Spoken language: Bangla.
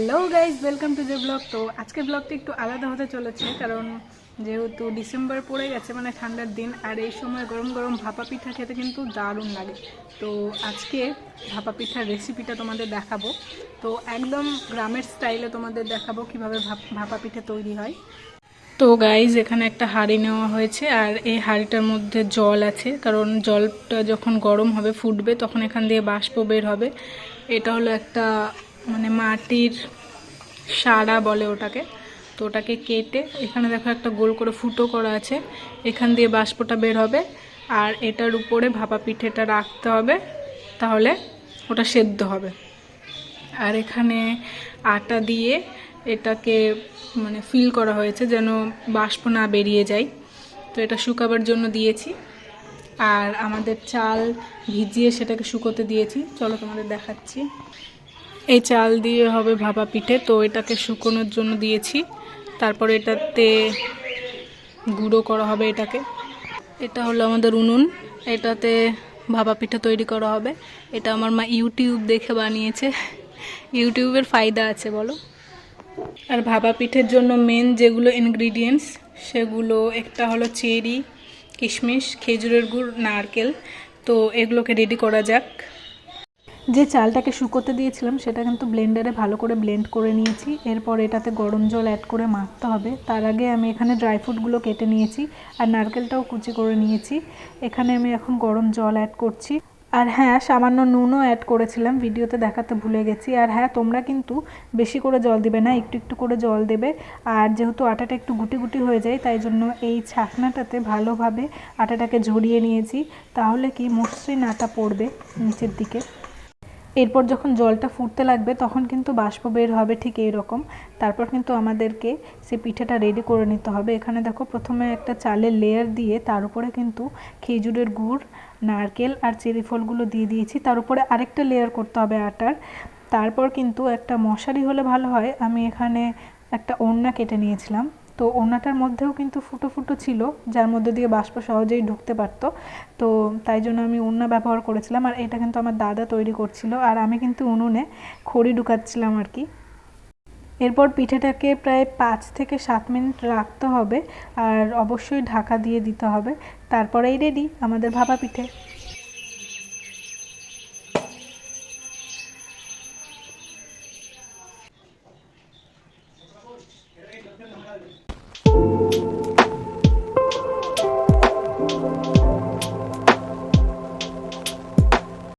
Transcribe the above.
Hello guys, welcome to the blog. তো আজকের ব্লগটা একটু আলাদা হতে চলেছে, কারণ যেহেতু ডিসেম্বর পড়ে গেছে, মানে ঠান্ডার দিন, আর এই সময় গরম গরম ভাপা পিঠা খেতে কিন্তু দারুণ লাগে। তো আজকে ভাপা পিঠার রেসিপিটা তোমাদের দেখাবো। তো একদম গ্রামের স্টাইলে তোমাদের দেখাবো কীভাবে ভাপা পিঠা তৈরি হয়। তো গাইজ, এখানে একটা হাঁড়ি নেওয়া হয়েছে, আর এই হাঁড়িটার মধ্যে জল আছে, কারণ জলটা যখন গরম হবে ফুটবে তখন এখান দিয়ে বাষ্প বের হবে। এটা হলো একটা মানে মাটির সাড়া বলে ওটাকে। তো ওটাকে কেটে এখানে দেখো একটা গোল করে ফুটো করা আছে, এখান দিয়ে বাষ্পটা বের হবে, আর এটার উপরে ভাপা পিঠেটা রাখতে হবে, তাহলে ওটা সেদ্ধ হবে। আর এখানে আটা দিয়ে এটাকে মানে ফিল করা হয়েছে যেন বাষ্প না বেরিয়ে যায়। তো এটা শুকাবার জন্য দিয়েছি, আর আমাদের চাল ভিজিয়ে সেটাকে শুকোতে দিয়েছি। চলো তোমাদের দেখাচ্ছি। এই চাল দিয়ে হবে ভাপা পিঠে, তো এটাকে শুকোনোর জন্য দিয়েছি। তারপরে এটাতে গুঁড়ো করা হবে এটাকে। এটা হলো আমাদের উনুন, এটাতে ভাপা পিঠা তৈরি করা হবে। এটা আমার মা ইউটিউব দেখে বানিয়েছে। ইউটিউবের ফায়দা আছে বলো। আর ভাপা পিঠের জন্য মেন যেগুলো ইনগ্রিডিয়েন্টস, সেগুলো একটা হলো চেরি, কিশমিশ, খেজুরের গুড়, নারকেল। তো এগুলোকে রেডি করা যাক। যে চালটাকে শুকোতে দিয়েছিলাম সেটা কিন্তু ব্লেন্ডারে ভালো করে ব্লেন্ড করে নিয়েছি। এরপর এটাতে গরম জল অ্যাড করে মাখতে হবে। তার আগে আমি এখানে ড্রাই ফ্রুটগুলো কেটে নিয়েছি, আর নারকেলটাও কুচি করে নিয়েছি। এখানে আমি এখন গরম জল অ্যাড করছি। আর হ্যাঁ, সামান্য নুনও অ্যাড করেছিলাম, ভিডিওতে দেখাতে ভুলে গেছি। আর হ্যাঁ, তোমরা কিন্তু বেশি করে জল দেবে না, একটু একটু করে জল দেবে। আর যেহেতু আটাটা একটু গুটি গুটি হয়ে যায়, তাই জন্য এই ছাকনাটাতে ভালোভাবে আটাটাকে ঝরিয়ে নিয়েছি, তাহলে কি মসৃণ আটা পড়বে নিচের দিকে। এরপর যখন জলটা ফুটতে লাগবে তখন কিন্তু বাষ্প বের হবে ঠিক এইরকম। তারপর কিন্তু আমাদেরকে সে পিঠাটা রেডি করে নিতে হবে। এখানে দেখো, প্রথমে একটা চালের লেয়ার দিয়ে তার উপরে কিন্তু খেজুরের গুড়, নারকেল আর চেরি ফলগুলো দিয়ে দিয়েছি। তার উপরে আরেকটা লেয়ার করতে হবে আটার। তারপর কিন্তু একটা মশারি হলে ভালো হয়, আমি এখানে একটা ওড়না কেটে নিয়েছিলাম। তো ওড়নাটার মধ্যেও কিন্তু ফুটো ফুটো ছিল, যার মধ্যে দিয়ে বাষ্প সহজেই ঢুকতে পারতো। তো তাই জন্য আমি ওড়না ব্যবহার করেছিলাম। আর এটা কিন্তু আমার দাদা তৈরি করছিল, আর আমি কিন্তু উনুনে খড়ি ঢুকাচ্ছিলাম আর কি। এরপর পিঠেটাকে প্রায় 5 থেকে 7 মিনিট রাখতে হবে, আর অবশ্যই ঢাকা দিয়ে দিতে হবে। তারপরেই রেডি আমাদের ভাপা পিঠে।